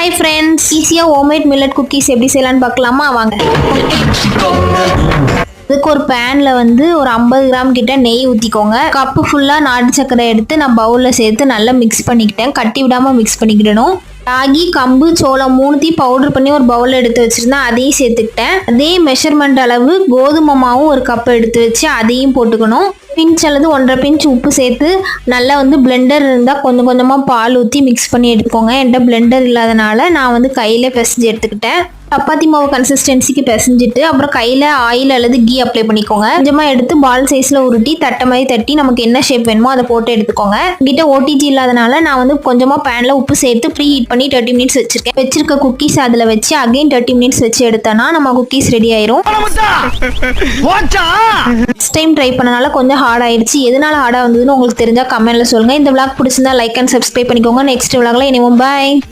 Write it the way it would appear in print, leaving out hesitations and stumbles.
Hi friends, ஈஸியாக homemade millet cookies எப்படி செய்யலான்னு பார்க்கலாமா? வாங்க. இதுக்கு ஒரு பேனில் வந்து ஒரு 50 கிராம் கிட்ட நெய் ஊற்றிக்கோங்க. கப்பு ஃபுல்லாக நாட்டு சர்க்கரை எடுத்து நான் பவுலில் சேர்த்து நல்லா மிக்ஸ் பண்ணிக்கிட்டேன். கட்டி விடாமல் மிக்ஸ் பண்ணிக்கிடணும். ராகி, கம்பு, சோளம் மூணுத்தையும் பவுடர் பண்ணி ஒரு பவுலில் எடுத்து வச்சுருந்தேன். அதையும் சேர்த்துக்கிட்டேன். அதே மெஷர்மெண்ட் அளவு கோதுமை மாவும் ஒரு கப் எடுத்து வச்சு அதையும் போட்டுக்கணும். பிஞ்ச் அல்லது 1.5 பிஞ்ச் உப்பு சேர்த்து நல்லா வந்து பிளெண்டர் இருந்தால் கொஞ்சம் கொஞ்சமாக பால் ஊற்றி மிக்ஸ் பண்ணி எடுத்துக்கோங்க. என்கிட்ட பிளெண்டர் இல்லாதனால நான் வந்து கையிலே பிசைஞ்சு எடுத்துக்கிட்டேன். சப்பாத்தி மாவு கன்சிஸ்டன்சிக்கு பிசைஞ்சிட்டு அப்புறம் கையில் ஆயில் அல்லது கீ அப்ளை பண்ணிக்கோங்க. கொஞ்சமாக எடுத்து பால் சைஸில் உருட்டி தட்டை மாதிரி தட்டி நமக்கு என்ன ஷேப் வேணுமோ அதை போட்டு எடுத்துக்கோங்க. கிட்ட ஓடிஜி இல்லாதனால நான் வந்து கொஞ்சமாக பேனில் உப்பு சேர்த்து ப்ரீ ஹீட் பண்ணி 30 மினிட்ஸ் வச்சிருக்கேன். வச்சிருக்க குக்கீஸ் அதில் வச்சு அகைன் 30 மினிட்ஸ் வச்சு எடுத்தோன்னா நம்ம குக்கீஸ் ரெடி ஆயிரும். நெக்ஸ்ட் டைம் ட்ரை பண்ணனால கொஞ்சம் ஹார்ட் ஆயிடுச்சு. எதனால ஹார்டாக வந்ததுன்னு உங்களுக்கு தெரிஞ்சால் கமெண்ட்ல சொல்லுங்கள். இந்த விளாக் பிடிச்சிருந்தா லைக் அண்ட் சப்ஸ்கிரைப் பண்ணிக்கோங்க. நெக்ஸ்ட் விளாக்ல இனிமேல் பாய்.